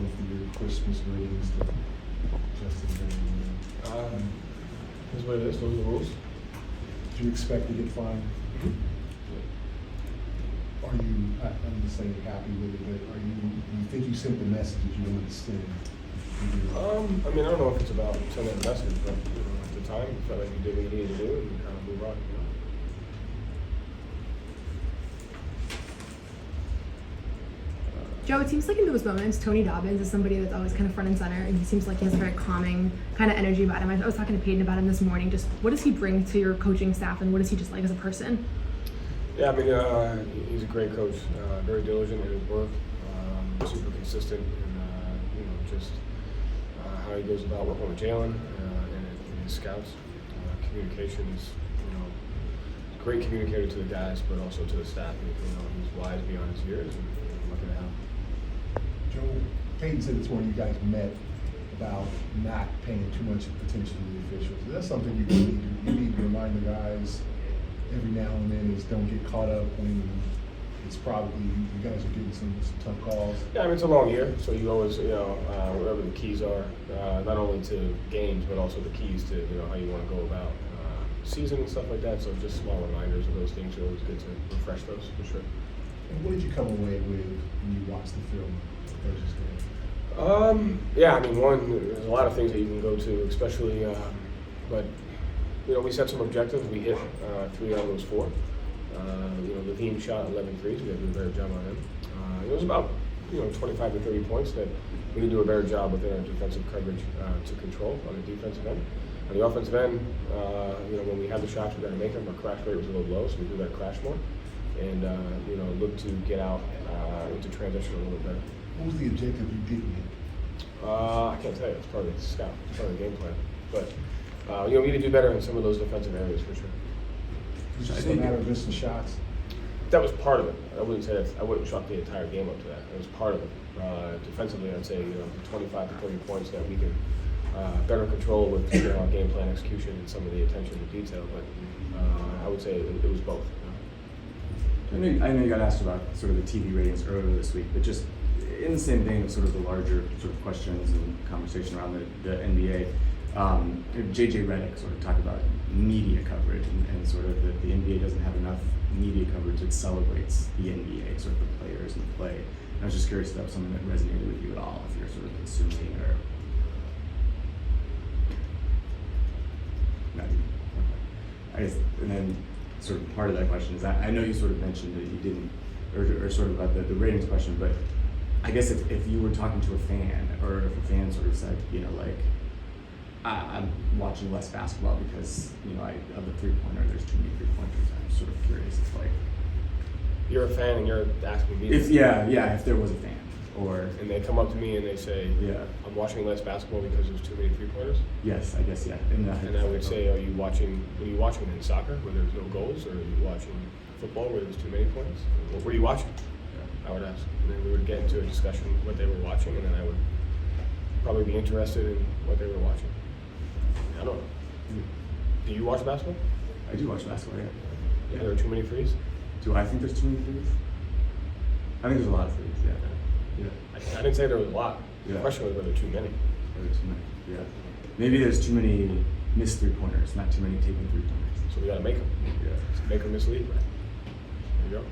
probably for your Christmas ratings that Justin did. That's what it is. Those are the rules. Do you expect to get fined? Are you, I'm just saying, happy with it, but do you think you sent the message that you wanted to send? I mean, I don't know if it's about sending a message, but at the time, it felt like you did what you needed to do and kind of move on. Joe, it seems like in those moments, Tony Dobbins is somebody that's always kind of front and center, and he seems like he has a very calming kind of energy about him. I was talking to Peyton about him this morning. Just what does he bring to your coaching staff, and what is he just like as a person? Yeah, I mean, he's a great coach, very diligent in his work, super consistent in, just how he goes about working with Jalen and his scouts. Communication is, great communicator to the guys, but also to the staff. He's wise beyond his years, and lucky to have him. Joe, Peyton said it's when you guys met about not paying too much attention to the officials. Is that something you need to remind the guys every now and then, is don't get caught up when it's probably you guys are getting some tough calls? Yeah, I mean, it's a long year, so you always, whatever the keys are, not only to games, but also the keys to, how you want to go about season and stuff like that. So just small reminders of those things are always good to refresh those, for sure. And what did you come away with when you watched the film versus game? Yeah, I mean, there's a lot of things that you can go to, especially, but we set some objectives. We hit 3 out of those 4. The team shot 11 threes. We had to do a better job on them. It was about 25 to 30 points that we need to do a better job within our defensive coverage to control on the defensive end. On the offensive end, when we had the shots, we got to make them. Our crash rate was a little low, so we do got to crash more, and look to get out into transition a little bit better. What was the objective you didn't hit? I can't tell you. It's part of the scout. It's part of the game plan. But we need to do better in some of those defensive areas for sure. Was it just a matter of missing shots? That was part of it. I wouldn't say that. I wouldn't chalk the entire game up to that. It was part of it. Defensively, I'd say 25 to 30 points that we can better control with our game plan execution and some of the attention to detail. But I would say it was both. I know you got asked about sort of the TV ratings earlier this week, but just in the same vein of sort of the larger sort of questions and conversation around the NBA, JJ Redick sort of talked about media coverage and sort of that the NBA doesn't have enough media coverage that celebrates the NBA, sort of the players and the play. And I was just curious if that was something that resonated with you at all, if you're sort of consuming or not even. Okay. I guess, and then sort of part of that question is I know you sort of mentioned that you didn't, or sort of about the ratings question, but I guess if you were talking to a fan, or if a fan sort of said, I'm watching less basketball because, of the three-pointer, there's too many three-pointers. I'm sort of curious. It's like, you're a fan and you're asking me. If there was a fan, and they come up to me and they say, I'm watching less basketball because there's too many three-pointers. Yes, I guess, yeah. And I would say, are you watching in soccer where there's no goals, or are you watching football where there's too many points? What were you watching? I would ask, and then we would get into a discussion what they were watching, and then I would probably be interested in what they were watching. I don't know. Do you watch basketball? I do watch basketball, yeah. Are there too many threes? Do I think there's too many threes? I think there's a lot of threes, yeah. I didn't say there was a lot. Yeah. The question was whether too many. Are there too many? Yeah. Maybe there's too many missed three-pointers, not too many taken three-pointers. So we got to make them. Yeah. Make them mislead. There you go.